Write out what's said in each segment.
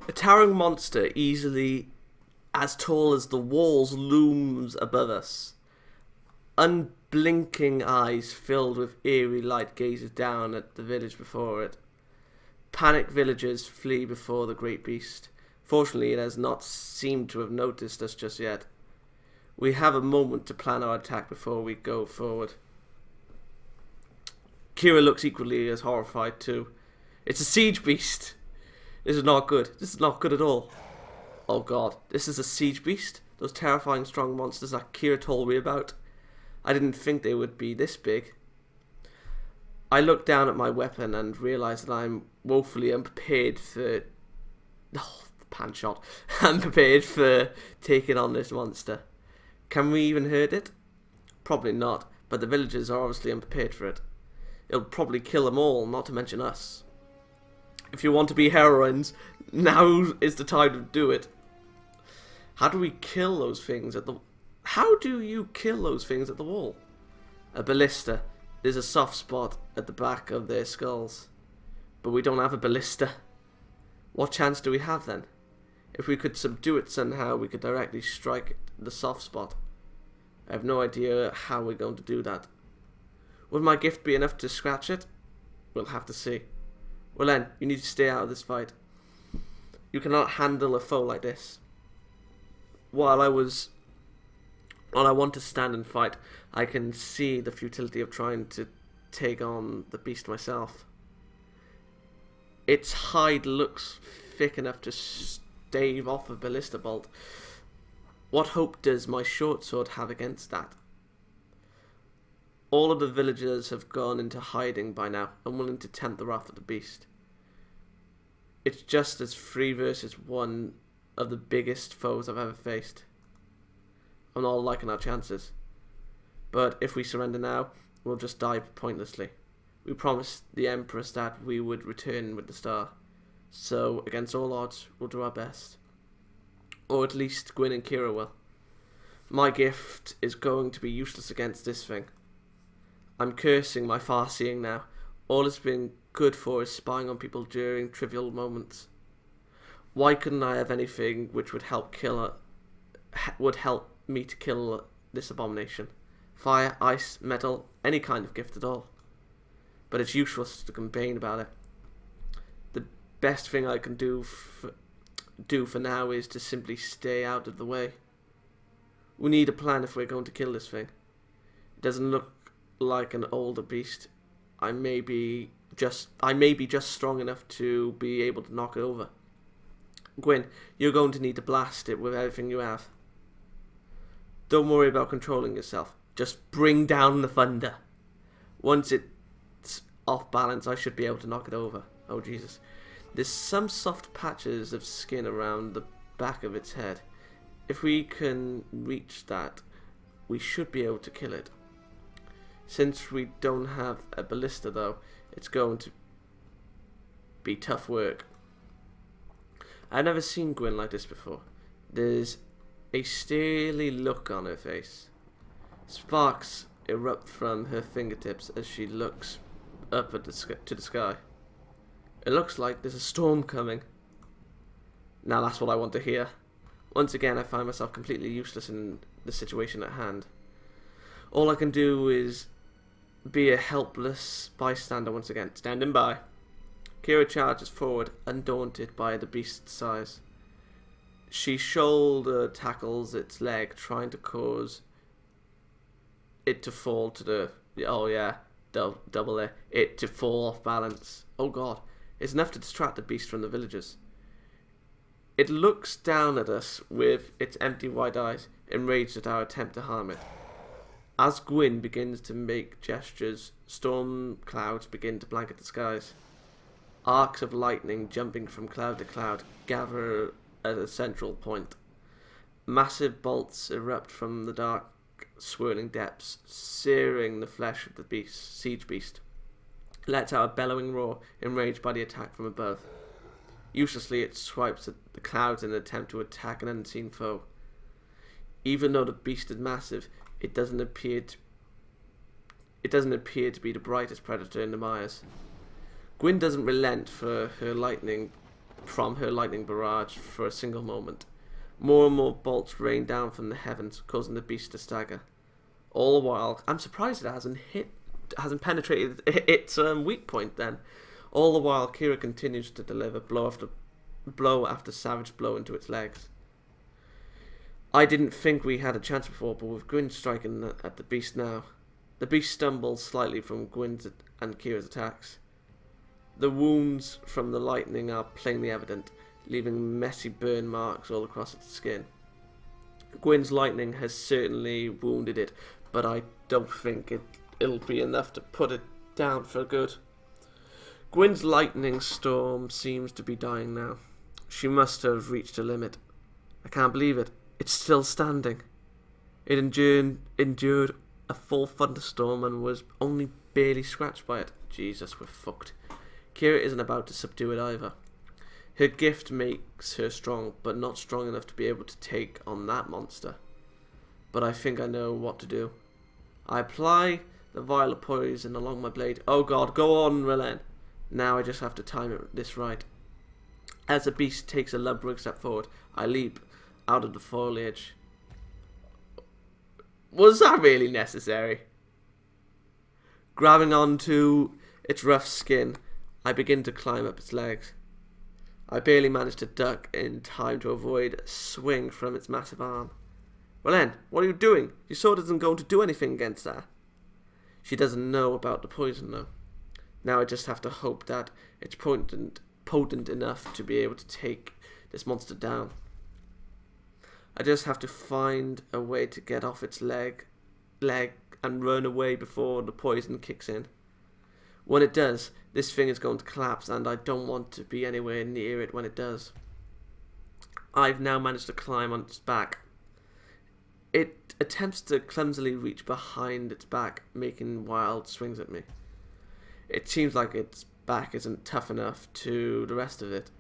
A towering monster easily as tall as the walls looms above us. Unblinking eyes filled with eerie light gazes down at the village before it. Panicked villagers flee before the great beast. Fortunately, it has not seemed to have noticed us just yet. We have a moment to plan our attack before we go forward. Kira looks equally as horrified too. It's a siege beast. This is not good. This is not good at all. Oh god, this is a siege beast? Those terrifying strong monsters that Kira told me about. I didn't think they would be this big. I look down at my weapon and realise that I'm woefully unprepared for... Oh, pan shot. Unprepared for taking on this monster. Can we even hurt it? Probably not, but the villagers are obviously unprepared for it. It'll probably kill them all, not to mention us. If you want to be heroines, now is the time to do it. How do we kill those things at the... How do you kill those things at the wall? A ballista. There's a soft spot at the back of their skulls. But we don't have a ballista. What chance do we have then? If we could subdue it somehow, we could directly strike the soft spot. I have no idea how we're going to do that. Would my gift be enough to scratch it? We'll have to see. Well then, you need to stay out of this fight. You cannot handle a foe like this. While I want to stand and fight, I can see the futility of trying to take on the beast myself. Its hide looks thick enough to stave off a ballista bolt. What hope does my short sword have against that? All of the villagers have gone into hiding by now, unwilling to tempt the wrath of the beast. It's just as 3 versus 1 of the biggest foes I've ever faced. I'm not liking our chances. But if we surrender now, we'll just die pointlessly. We promised the Empress that we would return with the star. So, against all odds, we'll do our best. Or at least Gwyn and Kira will. My gift is going to be useless against this thing. I'm cursing my far-seeing now. All it's been good for is spying on people during trivial moments. Why couldn't I have anything which would help me to kill this abomination? Fire, ice, metal, any kind of gift at all. But it's useless to complain about it. The best thing I can do for now is to simply stay out of the way. We need a plan if we're going to kill this thing. It doesn't look like an older beast. I may be just strong enough to be able to knock it over. Gwyn, you're going to need to blast it with everything you have. Don't worry about controlling yourself. Just bring down the thunder. Once it's off balance, I should be able to knock it over. Oh Jesus. There's some soft patches of skin around the back of its head. If we can reach that, we should be able to kill it. Since we don't have a ballista though, it's going to be tough work. I've never seen Gwyn like this before. There's a steely look on her face. Sparks erupt from her fingertips as she looks up at to the sky. It looks like there's a storm coming. Now that's what I want to hear. Once again, I find myself completely useless in the situation at hand. All I can do is be a helpless bystander once again, standing by. Kira charges forward, undaunted by the beast's size. She shoulder tackles its leg, trying to cause it to fall to the... Oh yeah, double A. It to fall off balance. Oh god. It's enough to distract the beast from the villagers. It looks down at us with its empty wide eyes, enraged at our attempt to harm it. As Gwyn begins to make gestures, storm clouds begin to blanket the skies. Arcs of lightning jumping from cloud to cloud gather at a central point. Massive bolts erupt from the dark, swirling depths, searing the flesh of the siege beast. It lets out a bellowing roar, enraged by the attack from above. Uselessly, it swipes at the clouds in an attempt to attack an unseen foe. Even though the beast is massive, it doesn't appear to be the brightest predator in the mires. Gwyn doesn't relent for her lightning from her lightning barrage for a single moment. More and more bolts rain down from the heavens, causing the beast to stagger. All the while, I'm surprised it hasn't penetrated its weak point then. All the while, Kira continues to deliver blow after savage blow into its legs. I didn't think we had a chance before, but with Gwyn striking at the beast now. The beast stumbles slightly from Gwyn's and Kira's attacks. The wounds from the lightning are plainly evident, leaving messy burn marks all across its skin. Gwyn's lightning has certainly wounded it, but I don't think it'll be enough to put it down for good. Gwyn's lightning storm seems to be dying now. She must have reached a limit. I can't believe it. It's still standing. It endured a full thunderstorm and was only barely scratched by it. Jesus, we're fucked. Kira isn't about to subdue it either. Her gift makes her strong, but not strong enough to be able to take on that monster. But I think I know what to do. I apply the vial of poison along my blade. Oh god, go on, Relen. Now I just have to time this right. As the beast takes a lumbering step forward, I leap out of the foliage. Was that really necessary? Grabbing onto its rough skin, I begin to climb up its legs. I barely manage to duck in time to avoid a swing from its massive arm. Relen, what are you doing? Your sword isn't going to do anything against that. She doesn't know about the poison though. Now I just have to hope that it's potent enough to be able to take this monster down. I just have to find a way to get off its leg and run away before the poison kicks in. When it does, this thing is going to collapse and I don't want to be anywhere near it when it does. I've now managed to climb on its back. It attempts to clumsily reach behind its back, making wild swings at me. It seems like its back isn't tough enough to the rest of it.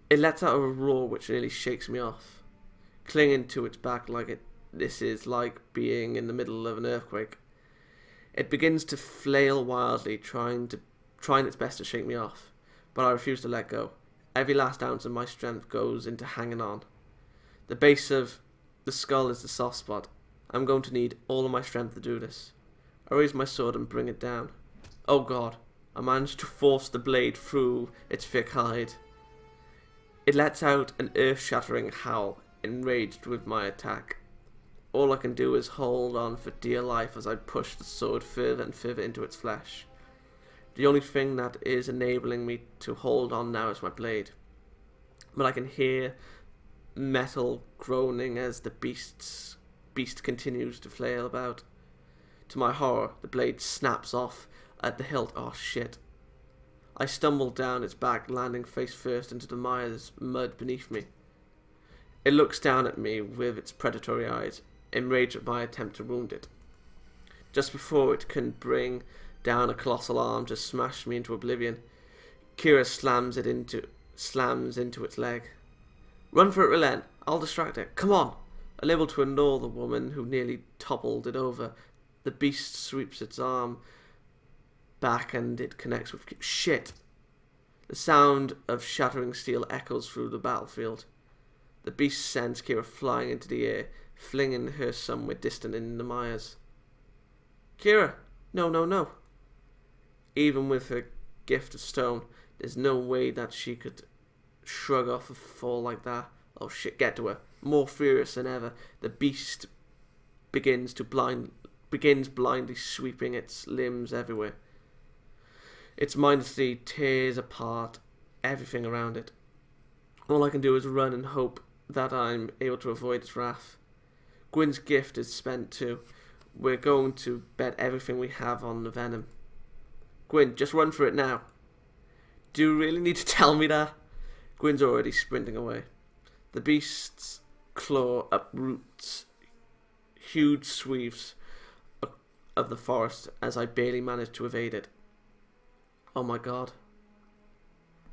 It lets out a roar which really shakes me off. Clinging to its back like this is like being in the middle of an earthquake. It begins to flail wildly, trying its best to shake me off, but I refuse to let go. Every last ounce of my strength goes into hanging on. The base of the skull is the soft spot. I'm going to need all of my strength to do this. I raise my sword and bring it down. Oh god, I managed to force the blade through its thick hide. It lets out an earth-shattering howl, enraged with my attack. All I can do is hold on for dear life as I push the sword further and further into its flesh. The only thing that is enabling me to hold on now is my blade. But I can hear metal groaning as the beast continues to flail about. To my horror, the blade snaps off at the hilt. Oh shit. I stumble down its back, landing face first into the mire's mud beneath me. It looks down at me with its predatory eyes, enraged at my attempt to wound it. Just before it can bring down a colossal arm to smash me into oblivion, Kira slams into its leg. Run for it, Relen. I'll distract it. Come on. Unable to ignore the woman who nearly toppled it over, the beast sweeps its arm back and it connects with... Shit! The sound of shattering steel echoes through the battlefield. The beast sends Kira flying into the air, flinging her somewhere distant in the mires. Kira! No, no, no. Even with her gift of stone, there's no way that she could shrug off a fall like that. Oh shit, get to her. More furious than ever, the beast begins blindly sweeping its limbs everywhere. It mindlessly tears apart everything around it. All I can do is run and hope that I'm able to avoid its wrath. Gwyn's gift is spent too. We're going to bet everything we have on the venom. Gwyn, just run for it now. Do you really need to tell me that? Gwyn's already sprinting away. The beast's claw uproots huge sweeps of the forest as I barely manage to evade it. Oh my god.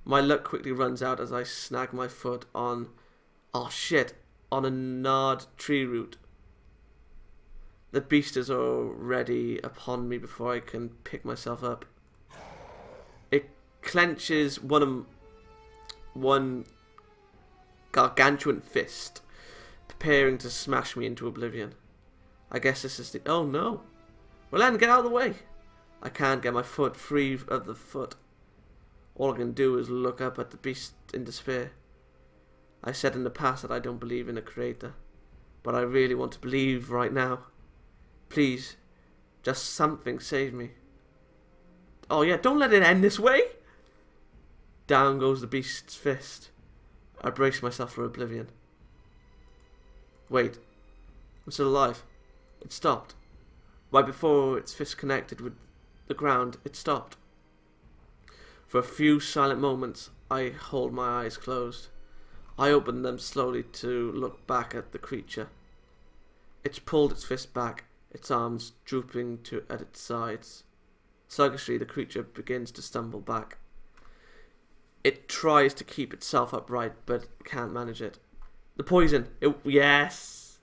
My luck quickly runs out as I snag my foot on... Oh shit, on a gnarled tree root. The beast is already upon me before I can pick myself up. It clenches one one gargantuan fist, preparing to smash me into oblivion. I guess this is the... Oh no! Well then, get out of the way! I can't get my foot free of the foot. All I can do is look up at the beast in despair. I said in the past that I don't believe in a creator, but I really want to believe right now. Please, just something save me. Oh yeah, don't let it end this way! Down goes the beast's fist. I brace myself for oblivion. Wait, I'm still alive. It stopped. Right before its fist connected with the ground, it stopped. For a few silent moments, I hold my eyes closed. I open them slowly to look back at the creature. It's pulled its fist back, its arms drooping at its sides. Sluggishly, the creature begins to stumble back. It tries to keep itself upright, but can't manage it. The poison! Yes!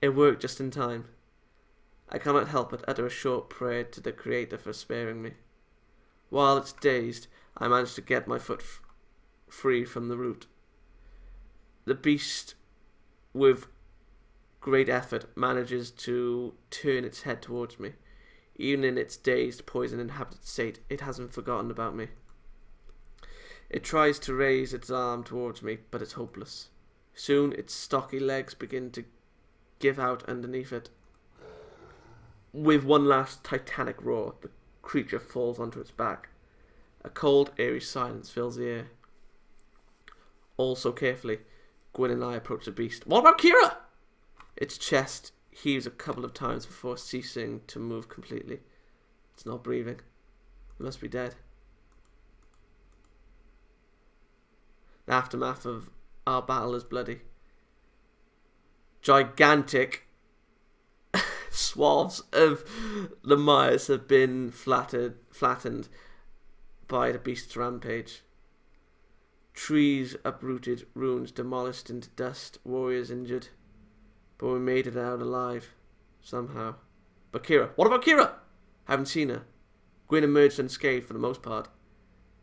It worked just in time. I cannot help but utter a short prayer to the Creator for sparing me. While it's dazed, I manage to get my foot free from the root. The beast, with great effort, manages to turn its head towards me. Even in its dazed, poison-inhabited state, it hasn't forgotten about me. It tries to raise its arm towards me, but it's hopeless. Soon, its stocky legs begin to give out underneath it. With one last titanic roar, the creature falls onto its back. A cold, eerie silence fills the air. All so carefully, Gwyn and I approach the beast. What about Kira? Its chest heaves a couple of times before ceasing to move completely. It's not breathing. It must be dead. The aftermath of our battle is bloody. Gigantic swaths of the mires have been flattened by the beast's rampage. Trees uprooted, ruins demolished into dust, warriors injured. But we made it out alive, somehow. But Kira, what about Kira? Haven't seen her. Gwyn emerged unscathed for the most part.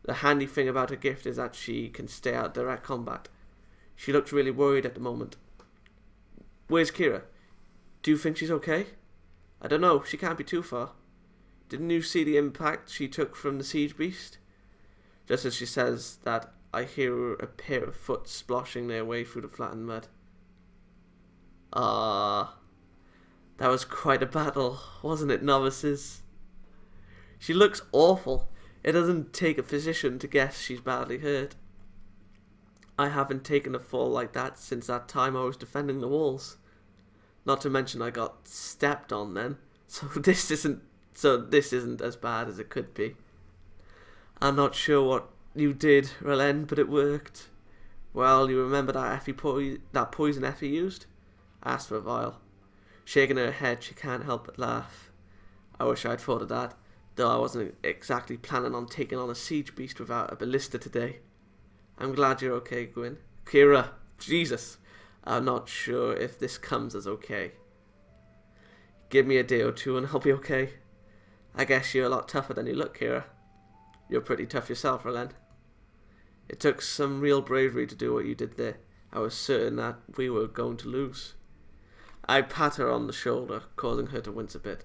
The handy thing about her gift is that she can stay out of direct combat. She looks really worried at the moment. Where's Kira? Do you think she's okay? I don't know, she can't be too far. Didn't you see the impact she took from the siege beast? Just as she says that, I hear a pair of foot splashing their way through the flattened mud. That was quite a battle, wasn't it, novices? She looks awful. It doesn't take a physician to guess she's badly hurt. I haven't taken a fall like that since that time I was defending the walls. Not to mention I got stepped on then, so this isn't as bad as it could be. I'm not sure what you did, Relen, but it worked. Well, you remember that poison Effie used? Asked for a vial. Shaking her head, she can't help but laugh. I wish I'd thought of that, though I wasn't exactly planning on taking on a siege beast without a ballista today. I'm glad you're okay, Gwyn. Kira, Jesus, I'm not sure if this comes as okay. Give me a day or two and I'll be okay. I guess you're a lot tougher than you look, Kira. You're pretty tough yourself, Relen. It took some real bravery to do what you did there. I was certain that we were going to lose. I pat her on the shoulder, causing her to wince a bit.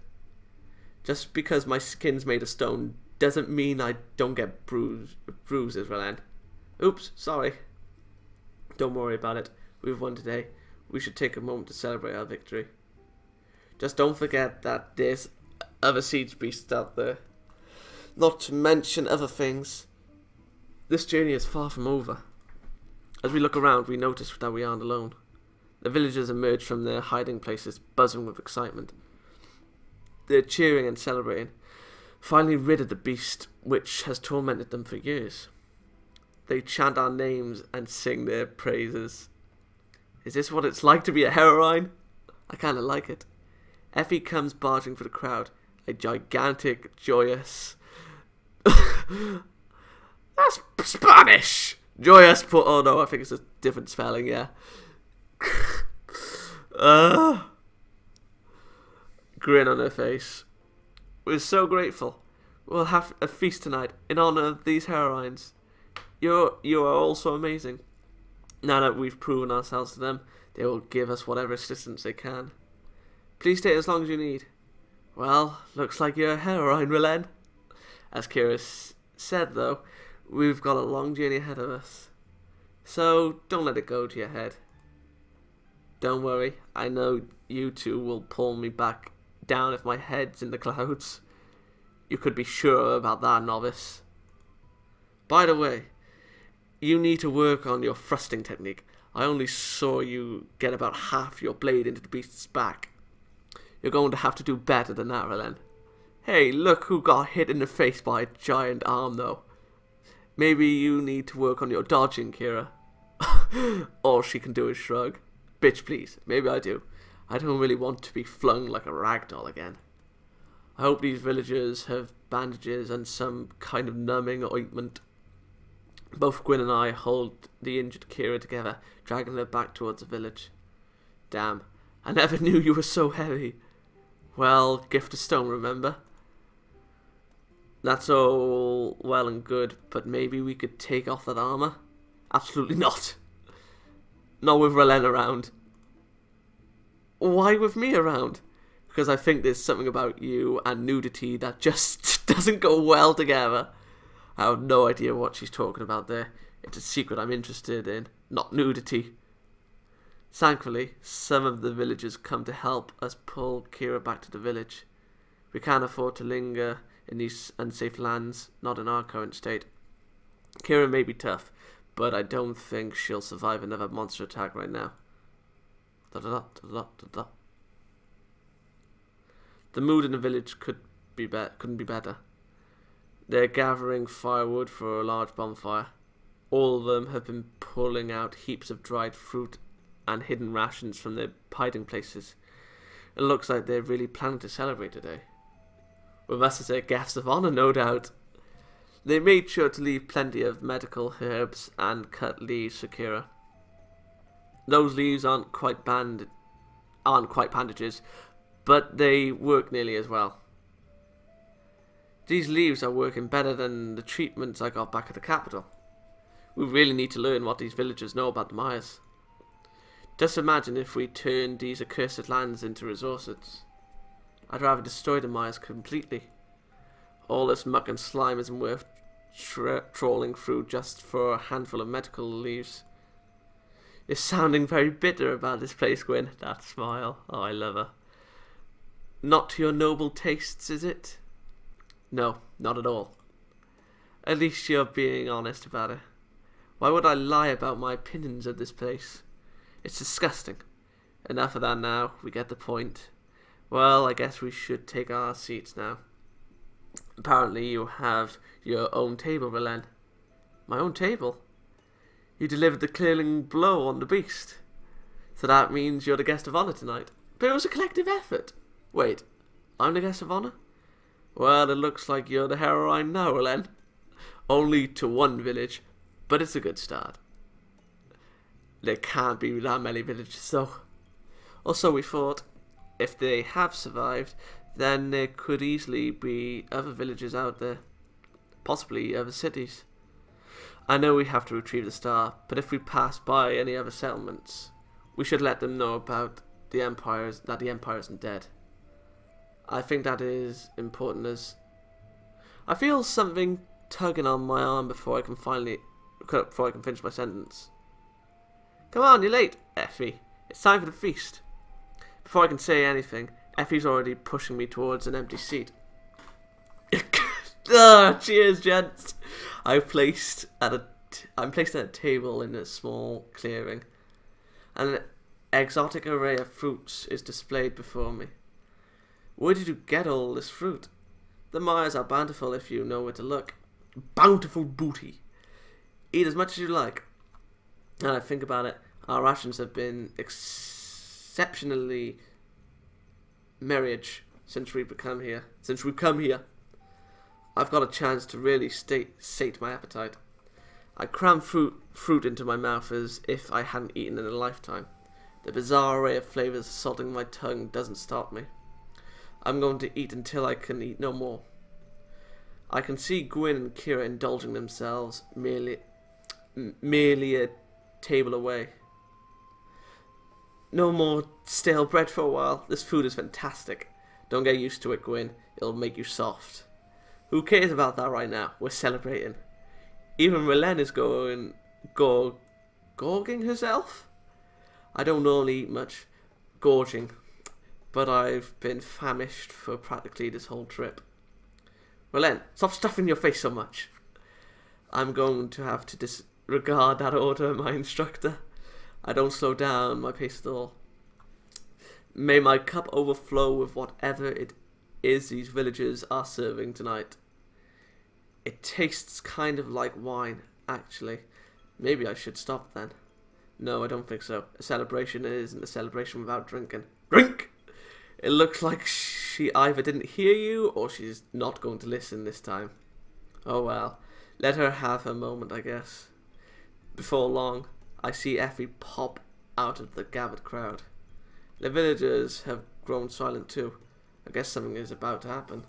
Just because my skin's made of stone doesn't mean I don't get bruises, Relen. Oops, sorry. Don't worry about it. We've won today. We should take a moment to celebrate our victory. Just don't forget that there's other siege beasts out there. Not to mention other things. This journey is far from over. As we look around, we notice that we aren't alone. The villagers emerge from their hiding places, buzzing with excitement. They're cheering and celebrating, finally rid of the beast which has tormented them for years. They chant our names and sing their praises. Is this what it's like to be a heroine? I kinda like it. Effie comes barging for the crowd, a gigantic, joyous... That's Spanish! Joyous put... Oh no, I think it's a different spelling, yeah. Grin on her face. We're so grateful. We'll have a feast tonight in honor of these heroines. You are also amazing. Now that we've proven ourselves to them, they will give us whatever assistance they can. Please stay as long as you need. Well, looks like you're a heroine, Relen. As Kira said, though, we've got a long journey ahead of us. So don't let it go to your head. Don't worry, I know you two will pull me back down if my head's in the clouds. You could be sure about that, novice. By the way, you need to work on your thrusting technique. I only saw you get about half your blade into the beast's back. You're going to have to do better than that, Relen. Hey, look who got hit in the face by a giant arm, though. Maybe you need to work on your dodging, Kira. All she can do is shrug. Bitch, please. Maybe I do. I don't really want to be flung like a ragdoll again. I hope these villagers have bandages and some kind of numbing ointment. Both Gwyn and I hold the injured Kira together, dragging her back towards the village. Damn, I never knew you were so heavy. Well, gift of stone, remember? That's all well and good, but maybe we could take off that armor? Absolutely not. Not with Relen around. Why with me around? Because I think there's something about you and nudity that just doesn't go well together. I have no idea what she's talking about there. It's a secret I'm interested in, not nudity. Thankfully, some of the villagers come to help us pull Kira back to the village. We can't afford to linger in these unsafe lands, not in our current state. Kira may be tough, but I don't think she'll survive another monster attack right now. The mood in the village couldn't be better. They're gathering firewood for a large bonfire. All of them have been pulling out heaps of dried fruit and hidden rations from their hiding places. It looks like they're really planning to celebrate today. With us as their guests of honor, no doubt. They made sure to leave plenty of medical herbs and cut leaves for Kira. Those leaves aren't quite bandages, but they work nearly as well. These leaves are working better than the treatments I got back at the capital. We really need to learn what these villagers know about the Myers. Just imagine if we turned these accursed lands into resources. I'd rather destroy the Myers completely. All this muck and slime isn't worth trawling through just for a handful of medical leaves. You're sounding very bitter about this place, Gwyn. That smile. Oh, I love her. Not to your noble tastes, is it? No, not at all. At least you're being honest about it. Why would I lie about my opinions of this place? It's disgusting. Enough of that now, we get the point. Well, I guess we should take our seats now. Apparently you have your own table, Relen. My own table? You delivered the clearing blow on the beast. So that means you're the guest of honor tonight. But it was a collective effort. Wait, I'm the guest of honor? Well, it looks like you're the heroine now, Relen. Only to one village, but it's a good start. There can't be that many villages, though. Or so we thought. If they have survived, then there could easily be other villages out there. Possibly other cities. I know we have to retrieve the star, but if we pass by any other settlements, we should let them know about the Empire, that the Empire isn't dead. I think that is important as... I feel something tugging on my arm before I can finish my sentence. Come on, you're late, Effie. It's time for the feast. Before I can say anything, Effie's already pushing me towards an empty seat. Cheers, gents. I'm placed at a table in a small clearing. An exotic array of fruits is displayed before me. Where did you get all this fruit? The Myers are bountiful if you know where to look. Bountiful booty. Eat as much as you like. Now I think about it, our rations have been exceptionally marriage since we've come here. I've got a chance to really sate my appetite. I cram fruit into my mouth as if I hadn't eaten in a lifetime. The bizarre array of flavors assaulting my tongue doesn't stop me. I'm going to eat until I can eat no more. I can see Gwyn and Kira indulging themselves merely a table away. No more stale bread for a while. This food is fantastic. Don't get used to it, Gwyn. It'll make you soft. Who cares about that right now? We're celebrating. Even Relen is gorging herself? I don't normally eat much. Gorging. But I've been famished for practically this whole trip. Relen, stop stuffing your face so much. I'm going to have to disregard that order, my instructor. I don't slow down my pace at all. May my cup overflow with whatever it is these villagers are serving tonight. It tastes kind of like wine, actually. Maybe I should stop then. No, I don't think so. A celebration isn't a celebration without drinking. Drink! It looks like she either didn't hear you or she's not going to listen this time. Oh well, let her have her moment, I guess. Before long, I see Effie pop out of the gathered crowd. The villagers have grown silent too. I guess something is about to happen.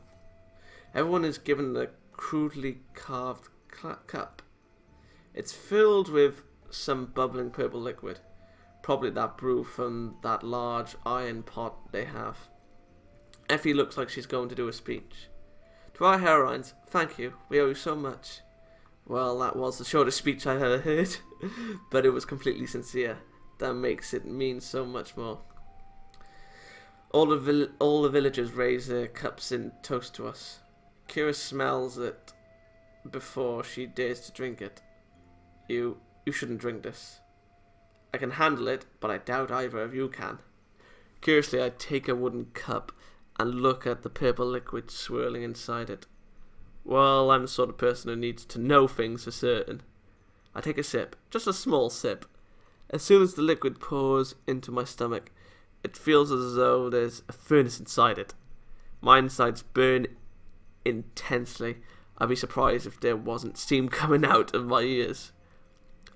Everyone is given a crudely carved cup. It's filled with some bubbling purple liquid. Probably that brew from that large iron pot they have. Effie looks like she's going to do a speech. To our heroines, thank you. We owe you so much. Well, that was the shortest speech I ever heard, but it was completely sincere. That makes it mean so much more. All the villagers raise their cups in toast to us. Kira smells it before she dares to drink it. You shouldn't drink this. I can handle it, but I doubt either of you can. Curiously, I take a wooden cup and look at the purple liquid swirling inside it. Well, I'm the sort of person who needs to know things for certain. I take a sip, just a small sip. As soon as the liquid pours into my stomach, it feels as though there's a furnace inside it. My insides burn intensely. I'd be surprised if there wasn't steam coming out of my ears.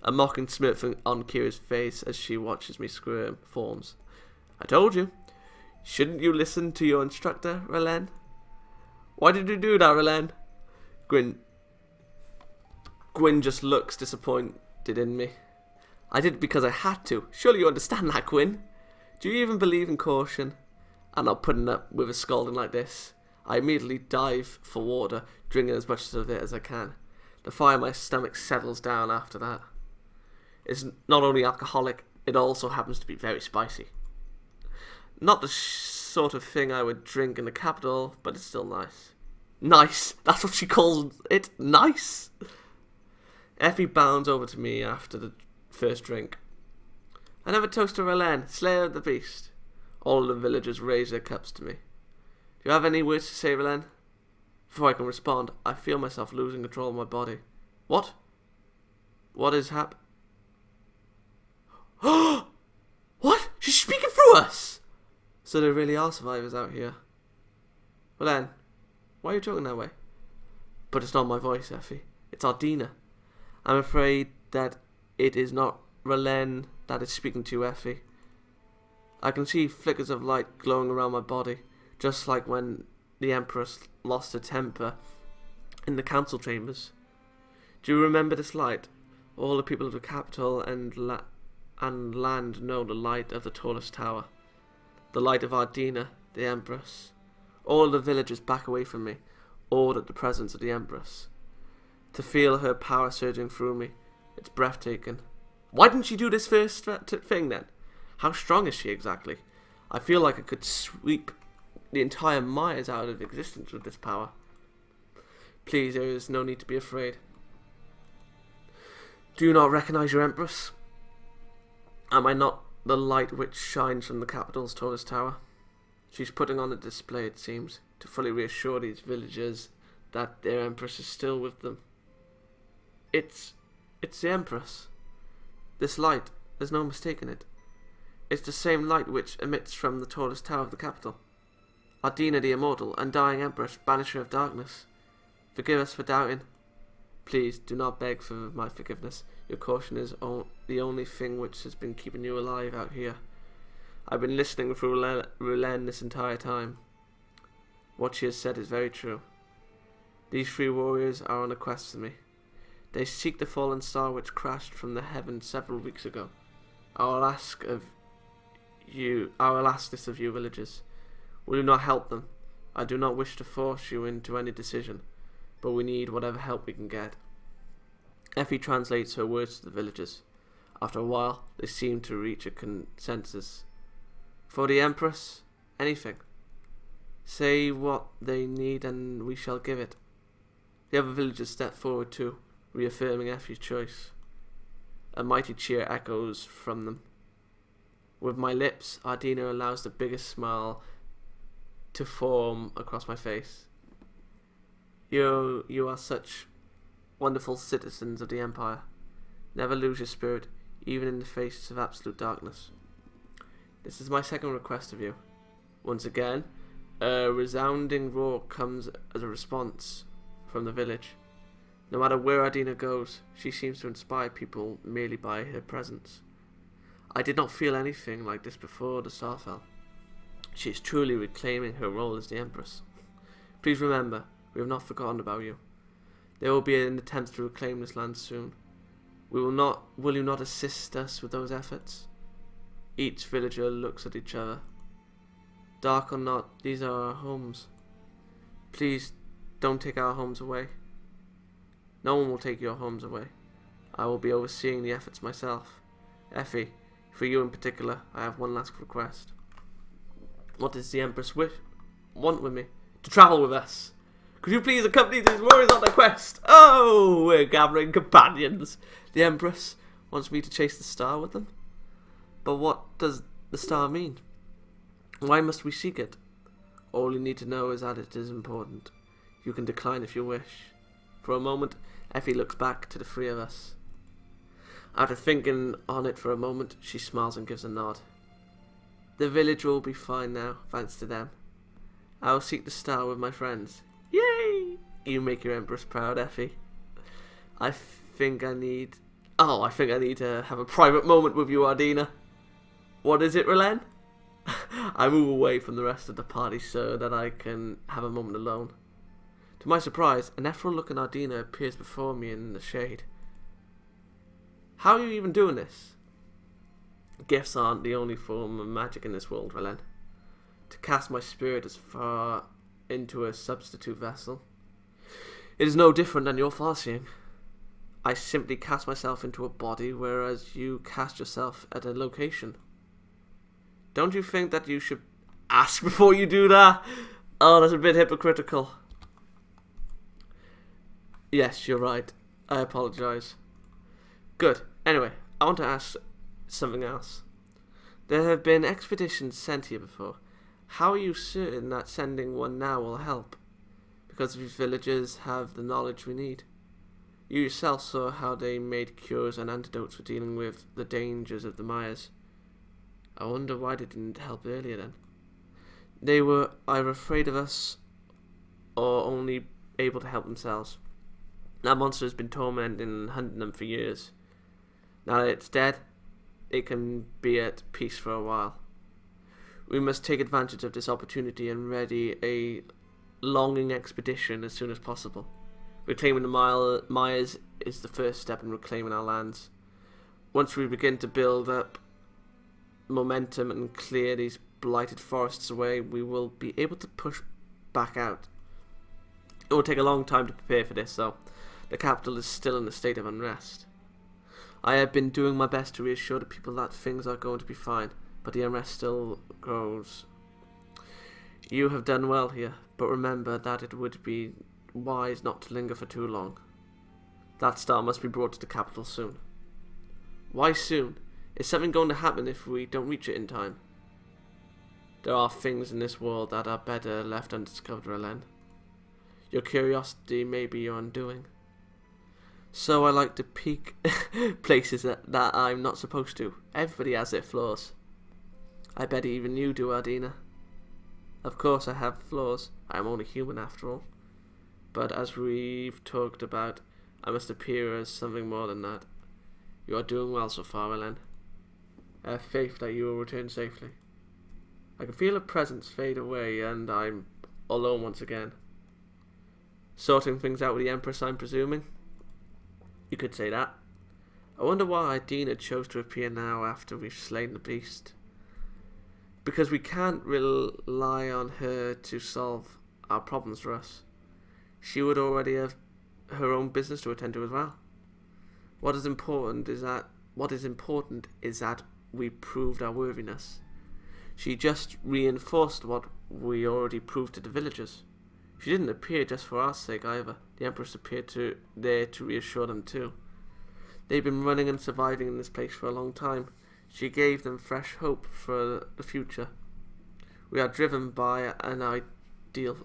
A mocking smirk on Kira's face as she watches me squirm forms. I told you. Shouldn't you listen to your instructor, Relen? Why did you do that, Relen? Gwyn just looks disappointed in me. I did it because I had to. Surely you understand that, Gwyn. Do you even believe in caution? I'm not putting up with a scolding like this. I immediately dive for water, drinking as much of it as I can. The fire in my stomach settles down after that. It's not only alcoholic, it also happens to be very spicy. Not the sort of thing I would drink in the capital, but it's still nice. Nice? That's what she calls it? Nice? Effie bounds over to me after the first drink. I never toast to Relen, Slayer of the Beast. All the villagers raise their cups to me. Do you have any words to say, Relen? Before I can respond, I feel myself losing control of my body. What? What is happening? What? She's speaking through us! So there really are survivors out here. Relen, why are you talking that way? But it's not my voice, Effie. It's Ardina. I'm afraid that it is not Relen that is speaking to you, Effie. I can see flickers of light glowing around my body, just like when the Empress lost her temper in the council chambers. Do you remember this light? All the people of the capital and land know the light of the tallest tower. The light of Ardina, the Empress. All the villagers back away from me, awed at the presence of the Empress. To feel her power surging through me, it's breathtaking. Why didn't she do this first thing then? How strong is she exactly? I feel like I could sweep the entire Myers out of existence with this power. Please, there is no need to be afraid. Do you not recognize your Empress? Am I not the light which shines from the capital's tallest tower? She's putting on a display, it seems, to fully reassure these villagers that their Empress is still with them. It's the Empress. This light, there's no mistaking it. It's the same light which emits from the tallest tower of the capital. Ardina the Immortal, undying Empress, banisher of darkness. Forgive us for doubting. Please, do not beg for my forgiveness. Your caution is the only thing which has been keeping you alive out here. I've been listening through Relen this entire time. What she has said is very true. These three warriors are on a quest for me. They seek the fallen star which crashed from the heavens several weeks ago. I will ask this of you, villagers. Will you not help them? I do not wish to force you into any decision, but we need whatever help we can get. Effie translates her words to the villagers. After a while, they seem to reach a consensus. For the Empress, anything. Say what they need and we shall give it. The other villagers step forward too, reaffirming Effie's choice. A mighty cheer echoes from them. With my lips, Ardina allows the biggest smile to form across my face. You are such wonderful citizens of the Empire. Never lose your spirit, even in the face of absolute darkness. This is my second request of you. Once again, a resounding roar comes as a response from the village. No matter where Ardina goes, she seems to inspire people merely by her presence. I did not feel anything like this before the star fell. She is truly reclaiming her role as the Empress. Please remember, we have not forgotten about you. There will be an attempt to reclaim this land soon. Will you not assist us with those efforts? Each villager looks at each other. Dark or not, these are our homes. Please, don't take our homes away. No one will take your homes away. I will be overseeing the efforts myself. Effie, for you in particular, I have one last request. What does the Empress want with me? To travel with us. Could you please accompany these warriors on their quest? Oh, we're gathering companions. The Empress wants me to chase the star with them. But what does the star mean? Why must we seek it? All you need to know is that it is important. You can decline if you wish. For a moment, Effie looks back to the three of us. After thinking on it for a moment, she smiles and gives a nod. The village will be fine now, thanks to them. I will seek the star with my friends. Yay! You make your Empress proud, Effie. I think I need to have a private moment with you, Ardina. What is it, Relen? I move away from the rest of the party so that I can have a moment alone. To my surprise, an ethereal-looking Ardina appears before me in the shade. How are you even doing this? Gifts aren't the only form of magic in this world, Relen. To cast my spirit as far into a substitute vessel. It is no different than your farseeing. I simply cast myself into a body, whereas you cast yourself at a location. Don't you think that you should ask before you do that? Oh, that's a bit hypocritical. Yes, you're right. I apologise. Good. Anyway, I want to ask something else. There have been expeditions sent here before. How are you certain that sending one now will help? Because these villagers have the knowledge we need. You yourself saw how they made cures and antidotes for dealing with the dangers of the Mayas. I wonder why they didn't help earlier then. They were either afraid of us or only able to help themselves. That monster has been tormenting and hunting them for years. Now that it's dead, it can be at peace for a while. We must take advantage of this opportunity and ready a longing expedition as soon as possible. Reclaiming the Mayas is the first step in reclaiming our lands. Once we begin to build up momentum and clear these blighted forests away, we will be able to push back out. It will take a long time to prepare for this, though. The capital is still in a state of unrest. I have been doing my best to reassure the people that things are going to be fine, but the unrest still grows. You have done well here, but remember that it would be wise not to linger for too long. That star must be brought to the capital soon. Why soon? Is something going to happen if we don't reach it in time? There are things in this world that are better left undiscovered, Relen. Your curiosity may be your undoing. So I like to peek places that I'm not supposed to. Everybody has their flaws. I bet even you do, Ardina. Of course I have flaws. I am only human after all. But as we've talked about, I must appear as something more than that. You are doing well so far, Relen. I have faith that you will return safely. I can feel a presence fade away and I'm alone once again. Sorting things out with the Empress, I'm presuming? You could say that. I wonder why Dina chose to appear now after we've slain the beast. Because we can't rely on her to solve our problems for us. She would already have her own business to attend to as well. What is important is that we proved our worthiness. She just reinforced what we already proved to the villagers. She didn't appear just for our sake either. The Empress appeared there to reassure them too. They've been running and surviving in this place for a long time. She gave them fresh hope for the future. We are driven by an ideal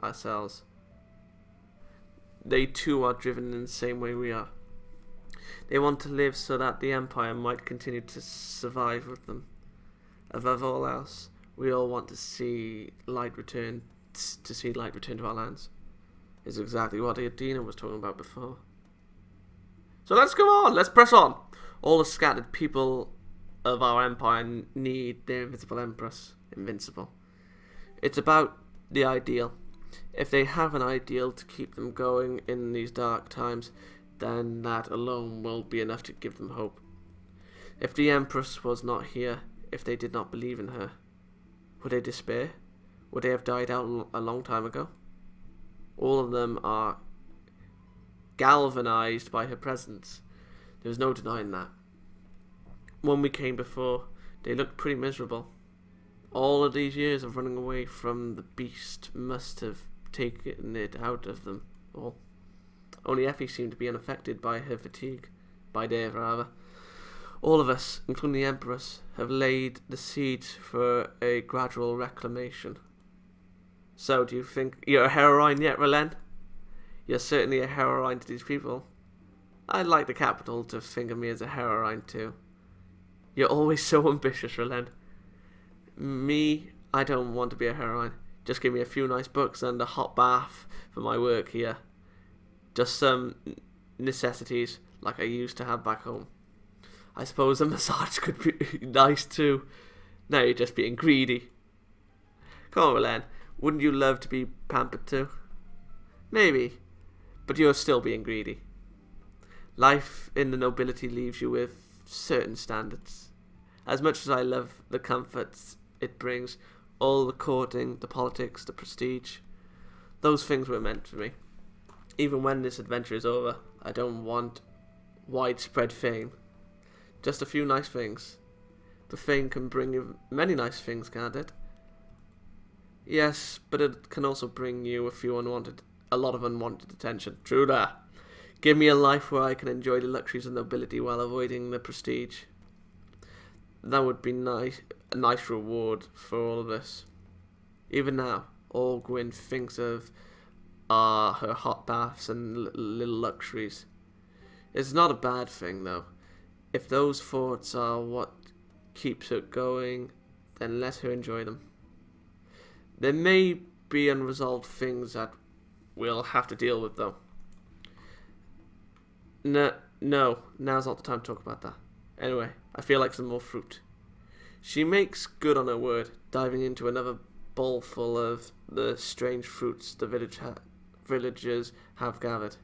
ourselves. They too are driven in the same way we are. They want to live so that the Empire might continue to survive with them. Above all else, we all want to see light return to our lands. Is exactly what Adina was talking about before. So let's go on, let's press on. All the scattered people of our empire need their invisible empress, invincible. It's about the ideal. If they have an ideal to keep them going in these dark times, then that alone will be enough to give them hope. If the empress was not here, if they did not believe in her, would they despair? Would they have died out a long time ago? All of them are galvanized by her presence. There's no denying that. When we came before, they looked pretty miserable. All of these years of running away from the beast must have taken it out of them all. Only Effie seemed to be unaffected by her fatigue. By Dave, rather. All of us, including the Empress, have laid the seeds for a gradual reclamation. So, do you think you're a heroine yet, Relen? You're certainly a heroine to these people. I'd like the capital to think of me as a heroine too. You're always so ambitious, Relen. Me, I don't want to be a heroine. Just give me a few nice books and a hot bath for my work here. Just some necessities like I used to have back home. I suppose a massage could be nice too. Now you're just being greedy. Come on, Relen. Wouldn't you love to be pampered too? Maybe, but you're still being greedy. Life in the nobility leaves you with certain standards. As much as I love the comforts it brings, all the courting, the politics, the prestige, those things were meant for me. Even when this adventure is over, I don't want widespread fame. Just a few nice things. The fame can bring you many nice things, can't it? Yes, but it can also bring you a lot of unwanted attention. True that. Give me a life where I can enjoy the luxuries of nobility while avoiding the prestige. That would be a nice reward for all of this. Even now, all Gwyn thinks of are her hot baths and little luxuries. It's not a bad thing, though. If those thoughts are what keeps her going, then let her enjoy them. There may be unresolved things that we'll have to deal with, though. No, now's not the time to talk about that. Anyway, I feel like some more fruit. She makes good on her word, diving into another bowl full of the strange fruits the villagers have gathered.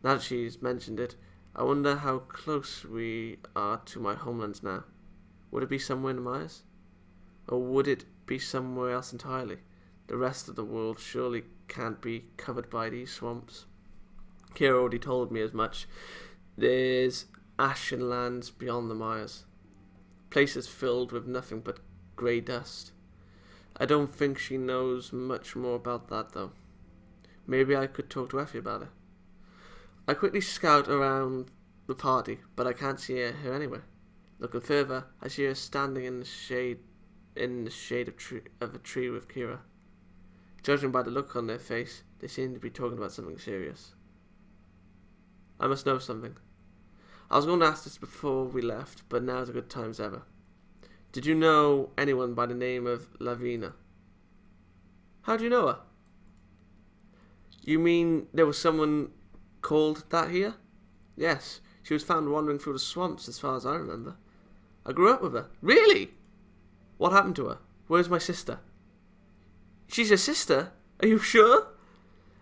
Now that she's mentioned it, I wonder how close we are to my homelands now. Would it be somewhere in the Myers? Or would it be somewhere else entirely? The rest of the world surely can't be covered by these swamps. Kira already told me as much. There's ashen lands beyond the Myers. Places filled with nothing but grey dust. I don't think she knows much more about that, though. Maybe I could talk to Effie about it. I quickly scout around the party, but I can't see her anywhere. Looking further, I see her standing in the shade of a tree with Kira. Judging by the look on their face, they seem to be talking about something serious. I must know something. I was going to ask this before we left, but now's a good time as ever. Did you know anyone by the name of Lavina? How do you know her? You mean there was someone called that here? Yes, she was found wandering through the swamps as far as I remember. I grew up with her. Really? What happened to her? Where's my sister? She's your sister? Are you sure?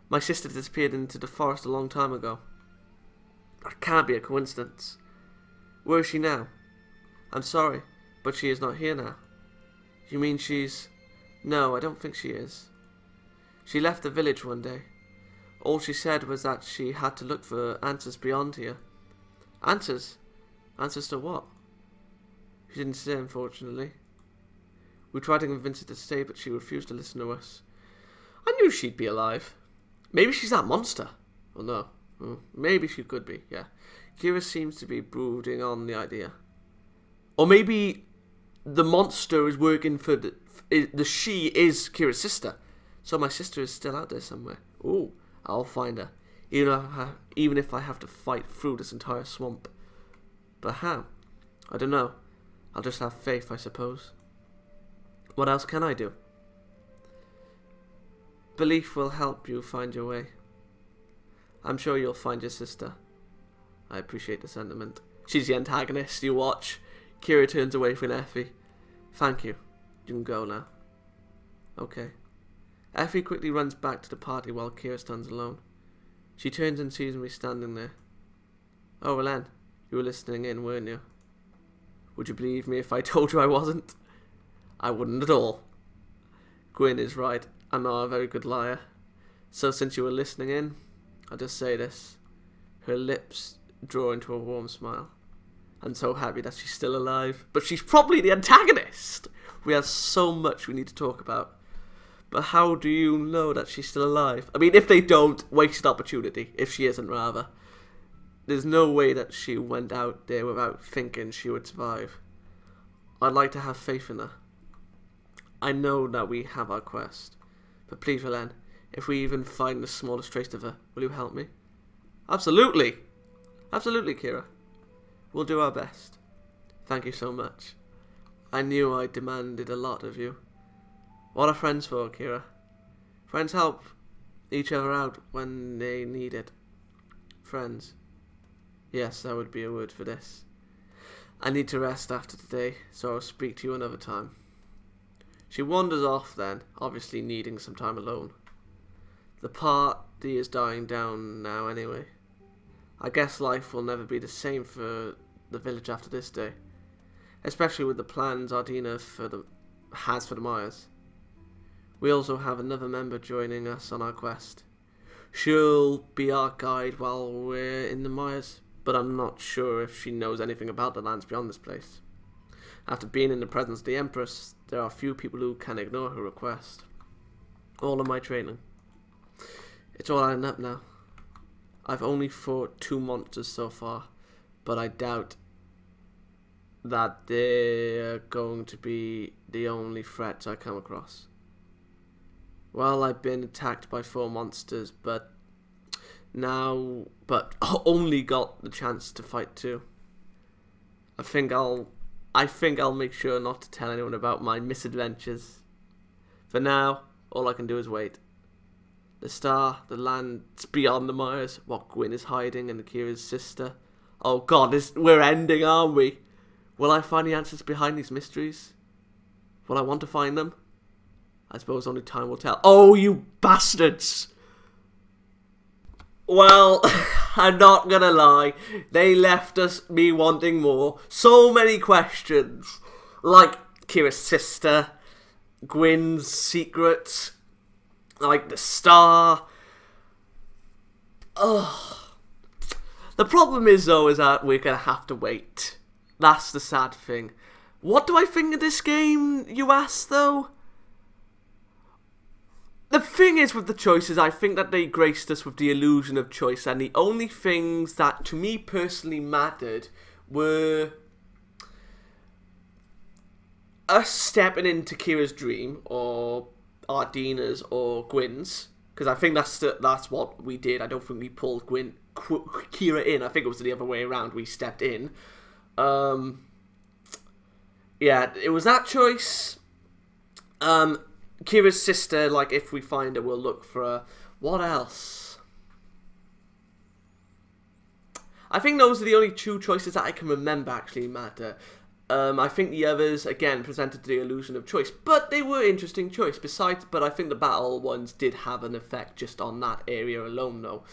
My sister disappeared into the forest a long time ago. That can't be a coincidence. Where is she now? I'm sorry, but she is not here now. You mean she's... No, I don't think she is. She left the village one day. All she said was that she had to look for answers beyond here. Answers? Answers to what? She didn't say, unfortunately. We tried to convince her to stay, but she refused to listen to us. I knew she'd be alive. Maybe she's that monster. Well, no. Maybe she could be, yeah. Kira seems to be brooding on the idea. Or maybe the monster is working for the she is Kira's sister. So my sister is still out there somewhere. Ooh, I'll find her. Even if I have to fight through this entire swamp. But how? I don't know. I'll just have faith, I suppose. What else can I do? Belief will help you find your way. I'm sure you'll find your sister. I appreciate the sentiment. She's the antagonist, you watch. Kira turns away from Effie. Thank you. You can go now. Okay. Effie quickly runs back to the party while Kira stands alone. She turns and sees me standing there. Oh, Ellen, you were listening in, weren't you? Would you believe me if I told you I wasn't? I wouldn't at all. Gwyn is right. I'm not a very good liar. So since you were listening in, I'll just say this. Her lips draw into a warm smile. I'm so happy that she's still alive. But she's probably the antagonist! We have so much we need to talk about. But how do you know that she's still alive? I mean, if they don't, wasted opportunity. If she isn't, rather. There's no way that she went out there without thinking she would survive. I'd like to have faith in her. I know that we have our quest. But please, Helen, if we even find the smallest trace of her, will you help me? Absolutely! Absolutely, Kira. We'll do our best. Thank you so much. I knew I demanded a lot of you. What are friends for, Kira? Friends help each other out when they need it. Friends. Yes, that would be a word for this. I need to rest after today, so I'll speak to you another time. She wanders off then, obviously needing some time alone. The party is dying down now anyway. I guess life will never be the same for the village after this day. Especially with the plans Ardina has for the Myers. We also have another member joining us on our quest. She'll be our guide while we're in the Myers, but I'm not sure if she knows anything about the lands beyond this place. After being in the presence of the Empress, there are few people who can ignore her request. All of my training. It's all adding up now. I've only fought 2 monsters so far, but I doubt that they're going to be the only threats I come across. Well, I've been attacked by 4 monsters, but only got the chance to fight 2. I think I'll make sure not to tell anyone about my misadventures. For now, all I can do is wait. The star, the lands beyond the Myers, what Gwyn is hiding, and Kira's sister. Oh God, we're ending, aren't we? Will I find the answers behind these mysteries? Will I want to find them? I suppose only time will tell. Oh, you bastards! Well, I'm not gonna lie. They left me wanting more. So many questions. Like Kira's sister, Gwyn's secrets, like the star. Ugh. The problem is, though, is that we're gonna have to wait. That's the sad thing. What do I think of this game, you ask, though? The thing is with the choices, I think that they graced us with the illusion of choice, and the only things that to me personally mattered were us stepping into Kira's dream, or Ardina's, or Gwyn's, because I think that's what we did. I don't think we pulled Kira in. I think it was the other way around. We stepped in. Yeah, it was that choice. Kira's sister, like, if we find her, we'll look for her. What else? I think those are the only 2 choices that I can remember actually matter. I think the others, again, presented the illusion of choice. But they were interesting choice. But I think the battle ones did have an effect just on that area alone, though.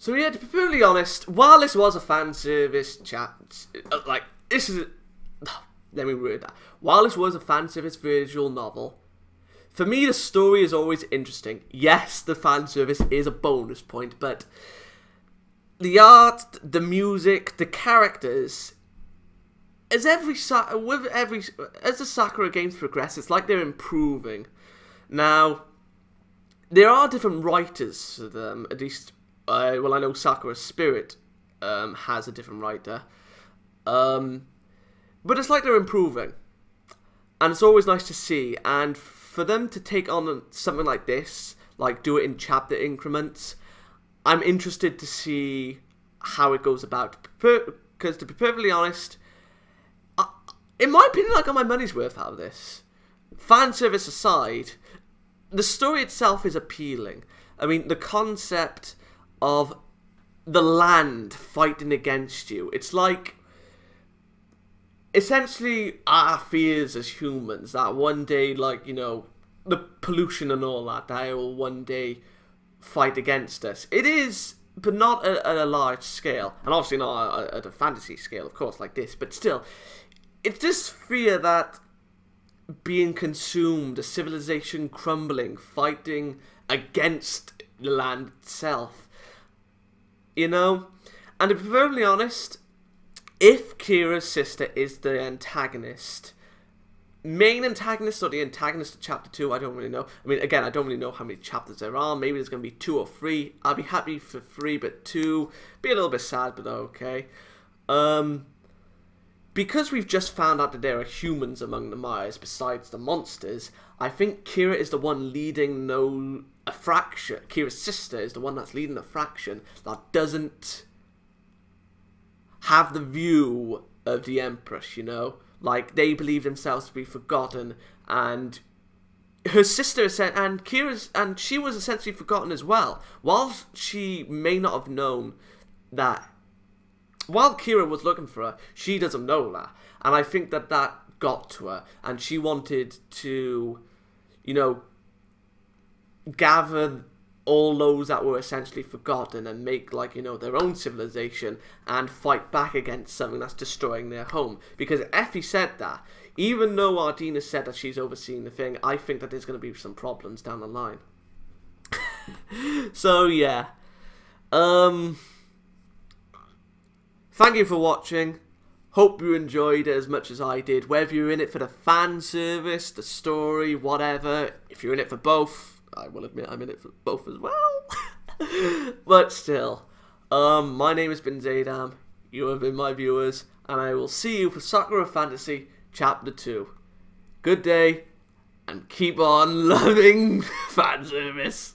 So yeah, to be perfectly honest, while this was a fan service chat, like, this is... Let me word that. While this was a fan service visual novel, for me the story is always interesting. Yes, the fan service is a bonus point, but... the art, the music, the characters, as the Sakura games progress, it's like they're improving. Now, there are different writers for them, at least, well, I know Sakura's Spirit has a different writer, but it's like they're improving, and it's always nice to see, and for them to take on something like this, like do it in chapter increments, I'm interested to see how it goes about, because to be perfectly honest, in my opinion, I got my money's worth out of this. Fan service aside, the story itself is appealing. I mean, the concept of the land fighting against you, it's like, essentially, our fears as humans, that one day, like, you know, the pollution and all that, they will one day fight against us. It is, but not at a large scale, and obviously not at a fantasy scale, of course, like this, but still, it's this fear that being consumed, a civilization crumbling, fighting against the land itself, you know? And to be perfectly honest, if Kira's sister is the antagonist, main antagonist or the antagonist of chapter 2, I don't really know. I mean, again, I don't really know how many chapters there are. Maybe there's going to be 2 or 3. I'll be happy for 3, but 2, be a little bit sad, but okay. Because we've just found out that there are humans among the Mayas besides the monsters, I think Kira is the one leading a fraction. Kira's sister is the one that's leading a fraction that doesn't have the view of the Empress, you know? Like, they believe themselves to be forgotten, and her sister said, and she was essentially forgotten as well. While she may not have known that, while Kira was looking for her, she doesn't know that. And I think that got to her, and she wanted to, you know, gather all those that were essentially forgotten and make, like, you know, their own civilization and fight back against something that's destroying their home. Because Effie said that. Even though Ardina said that she's overseeing the thing, I think that there's going to be some problems down the line. So, yeah. Thank you for watching. Hope you enjoyed it as much as I did. Whether you're in it for the fan service, the story, whatever. If you're in it for both, I will admit I'm in it for both as well. But still, my name has been Xaydam. You have been my viewers, and I will see you for Sakura Fantasy Chapter 2. Good day, and keep on loving fan service.